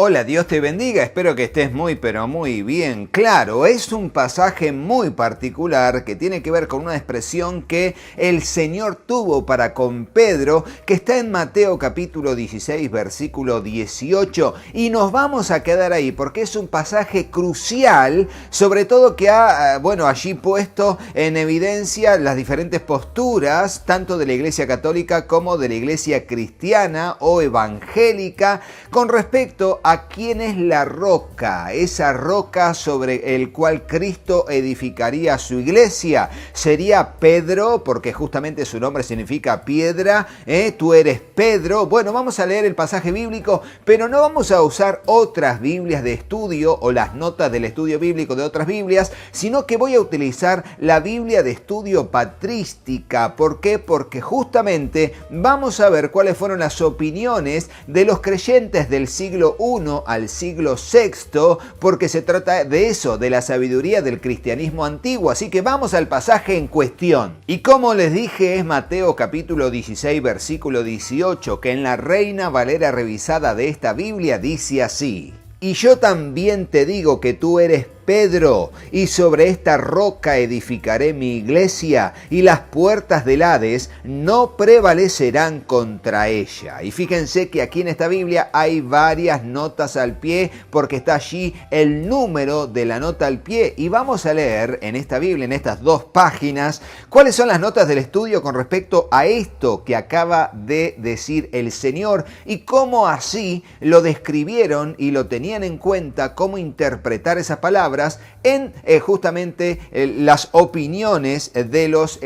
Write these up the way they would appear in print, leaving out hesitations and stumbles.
Hola, Dios te bendiga, espero que estés muy pero muy bien. Claro, es un pasaje muy particular que tiene que ver con una expresión que el Señor tuvo para con Pedro, que está en Mateo capítulo 16, versículo 18, y nos vamos a quedar ahí porque es un pasaje crucial, sobre todo que ha, allí puesto en evidencia las diferentes posturas, tanto de la Iglesia Católica como de la Iglesia Cristiana o evangélica, con respecto a quién es la roca, esa roca sobre el cual Cristo edificaría su iglesia. ¿Sería Pedro? Porque justamente su nombre significa piedra. Tú eres Pedro. Bueno, vamos a leer el pasaje bíblico, pero no vamos a usar otras Biblias de estudio o las notas del estudio bíblico de otras Biblias, sino que voy a utilizar la Biblia de estudio patrística. ¿Por qué? Porque justamente vamos a ver cuáles fueron las opiniones de los creyentes del siglo I al siglo VI, porque se trata de eso, de la sabiduría del cristianismo antiguo. Así que vamos al pasaje en cuestión. Y como les dije, es Mateo capítulo 16, versículo 18, que en la Reina Valera revisada de esta Biblia dice así: Y yo también te digo que tú eres Pedro, y sobre esta roca edificaré mi iglesia, y las puertas del Hades no prevalecerán contra ella. Y fíjense que aquí en esta Biblia hay varias notas al pie, porque está allí el número de la nota al pie. Y vamos a leer en esta Biblia, en estas 2 páginas, cuáles son las notas del estudio con respecto a esto que acaba de decir el Señor, y cómo así lo describieron y lo tenían en cuenta, cómo interpretar esas palabras en justamente las opiniones de los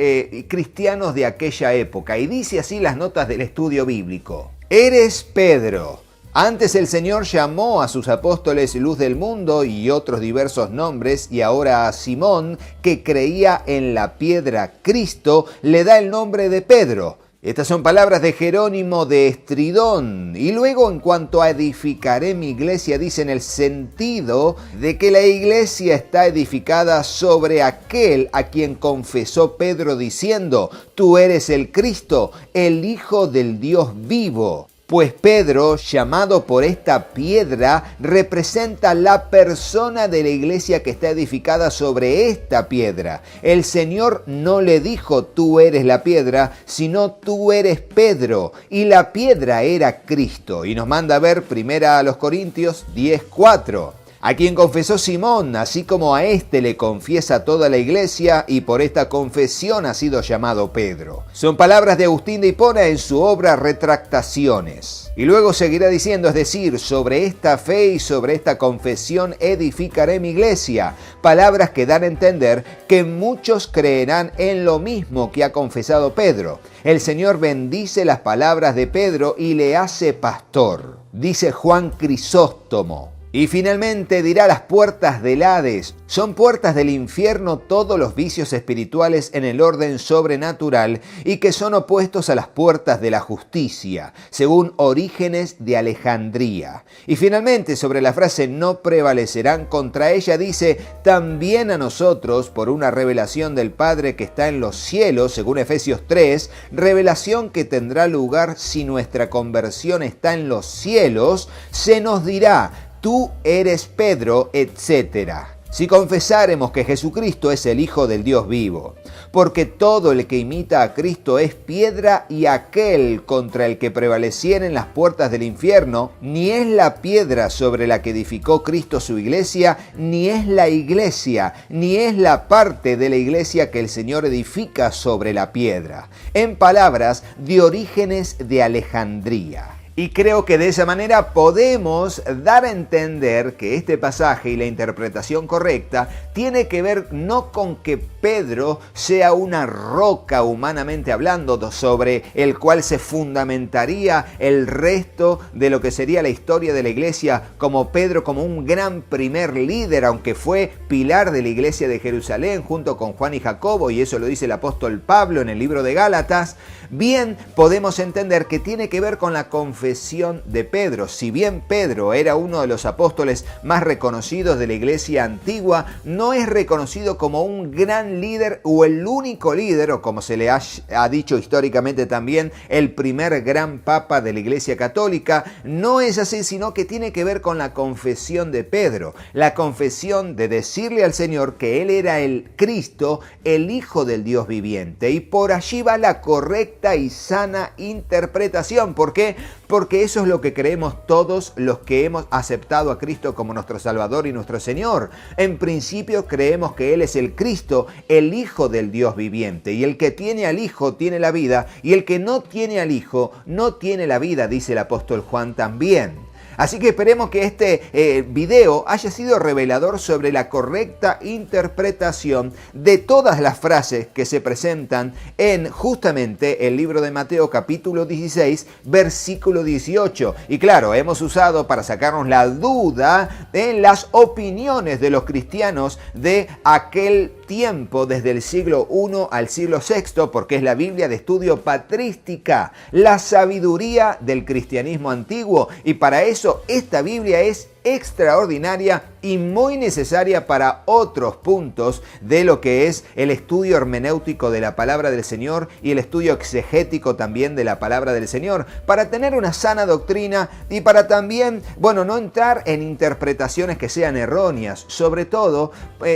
cristianos de aquella época. Y dice así las notas del estudio bíblico: Eres Pedro. Antes el Señor llamó a sus apóstoles Luz del Mundo y otros diversos nombres, y ahora a Simón, que creía en la piedra Cristo, le da el nombre de Pedro. Estas son palabras de Jerónimo de Estridón. Y luego, en cuanto a edificaré mi iglesia, dice en el sentido de que la iglesia está edificada sobre aquel a quien confesó Pedro diciendo: Tú eres el Cristo, el Hijo del Dios vivo. Pues Pedro, llamado por esta piedra, representa la persona de la iglesia que está edificada sobre esta piedra. El Señor no le dijo: tú eres la piedra, sino tú eres Pedro, y la piedra era Cristo. Y nos manda a ver 1 Corintios 10:4. A quien confesó Simón, así como a este le confiesa toda la iglesia, y por esta confesión ha sido llamado Pedro. Son palabras de Agustín de Hipona en su obra Retractaciones. Y luego seguirá diciendo, es decir, sobre esta fe y sobre esta confesión edificaré mi iglesia. Palabras que dan a entender que muchos creerán en lo mismo que ha confesado Pedro. El Señor bendice las palabras de Pedro y le hace pastor. Dice Juan Crisóstomo. Y finalmente dirá: las puertas del Hades. Son puertas del infierno todos los vicios espirituales en el orden sobrenatural, y que son opuestos a las puertas de la justicia, según Orígenes de Alejandría. Y finalmente, sobre la frase no prevalecerán contra ella, dice: también a nosotros, por una revelación del Padre que está en los cielos, según Efesios 3, revelación que tendrá lugar si nuestra conversión está en los cielos, se nos dirá: tú eres Pedro, etc. Si confesáremos que Jesucristo es el Hijo del Dios vivo. Porque todo el que imita a Cristo es piedra, y aquel contra el que prevalecieren las puertas del infierno, ni es la piedra sobre la que edificó Cristo su iglesia, ni es la iglesia, ni es la parte de la iglesia que el Señor edifica sobre la piedra. En palabras de Orígenes de Alejandría. Y creo que de esa manera podemos dar a entender que este pasaje y la interpretación correcta tiene que ver no con que Pedro sea una roca humanamente hablando sobre el cual se fundamentaría el resto de lo que sería la historia de la iglesia, como Pedro como un gran primer líder, aunque fue pilar de la iglesia de Jerusalén junto con Juan y Jacobo, y eso lo dice el apóstol Pablo en el libro de Gálatas. Bien, podemos entender que tiene que ver con la confesión confesión de Pedro. Si bien Pedro era uno de los apóstoles más reconocidos de la iglesia antigua, no es reconocido como un gran líder o el único líder, o como se le ha dicho históricamente también, el primer gran papa de la iglesia católica. No es así, sino que tiene que ver con la confesión de Pedro. La confesión de decirle al Señor que Él era el Cristo, el Hijo del Dios viviente. Y por allí va la correcta y sana interpretación. ¿Por qué? Porque eso es lo que creemos todos los que hemos aceptado a Cristo como nuestro Salvador y nuestro Señor. En principio creemos que Él es el Cristo, el Hijo del Dios viviente. Y el que tiene al Hijo tiene la vida, y el que no tiene al Hijo no tiene la vida, dice el apóstol Juan también. Así que esperemos que este video haya sido revelador sobre la correcta interpretación de todas las frases que se presentan en justamente el libro de Mateo capítulo 16, versículo 18. Y claro, hemos usado para sacarnos la duda en las opiniones de los cristianos de aquel tiempo, desde el siglo I al siglo VI, porque es la Biblia de estudio patrística, la sabiduría del cristianismo antiguo. Y para eso esta Biblia es extraordinaria y muy necesaria para otros puntos de lo que es el estudio hermenéutico de la palabra del Señor y el estudio exegético también de la palabra del Señor, para tener una sana doctrina y para también, no entrar en interpretaciones que sean erróneas, sobre todo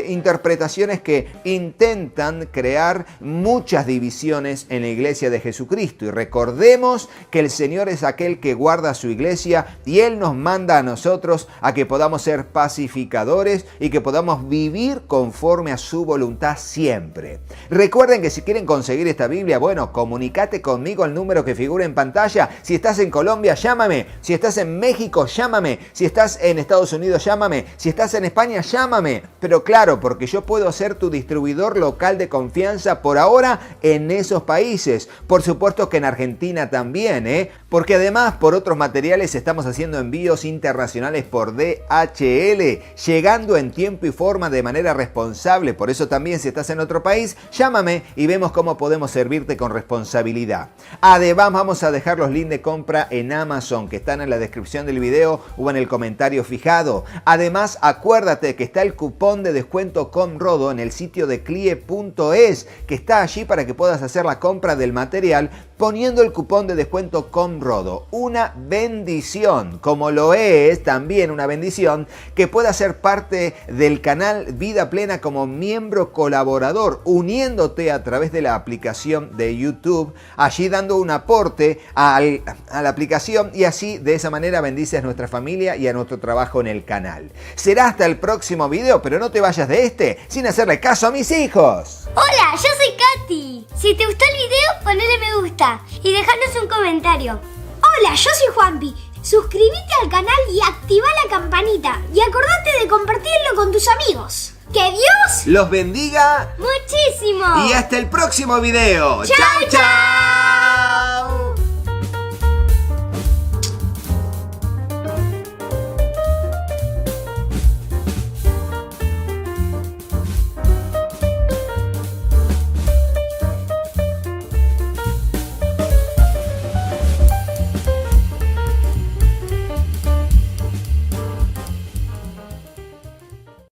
interpretaciones que intentan crear muchas divisiones en la iglesia de Jesucristo. Y recordemos que el Señor es aquel que guarda su iglesia y Él nos manda a nosotros a que podamos ser pacificadores y que podamos vivir conforme a su voluntad siempre. Recuerden que si quieren conseguir esta Biblia, comunícate conmigo al número que figura en pantalla. Si estás en Colombia, llámame. Si estás en México, llámame. Si estás en Estados Unidos, llámame. Si estás en España, llámame. Pero claro, porque yo puedo ser tu distribuidor local de confianza por ahora en esos países. Por supuesto que en Argentina también, porque además por otros materiales estamos haciendo envíos internacionales por DHL, llegando en tiempo y forma de manera responsable. Por eso también, si estás en otro país, llámame y vemos cómo podemos servirte con responsabilidad. Además, vamos a dejar los links de compra en Amazon que están en la descripción del video o en el comentario fijado. Además, acuérdate que está el cupón de descuento COMRODO en el sitio de CLIE.es, que está allí para que puedas hacer la compra del material poniendo el cupón de descuento COMRODO. Una bendición, como lo es también una bendición que pueda ser parte del canal Vida Plena como miembro colaborador, uniéndote a través de la aplicación de YouTube, allí dando un aporte a la aplicación, y así de esa manera bendices a nuestra familia y a nuestro trabajo en el canal. Será hasta el próximo video, pero no te vayas de este sin hacerle caso a mis hijos. Hola, yo soy Katy. Si te gustó el video, ponle me gusta y dejanos un comentario. Hola, yo soy Juanpi. Suscríbete al canal y activa la campanita. Y acordate de compartirlo con tus amigos. ¡Que Dios los bendiga muchísimo! Y hasta el próximo video. ¡Chao, chao!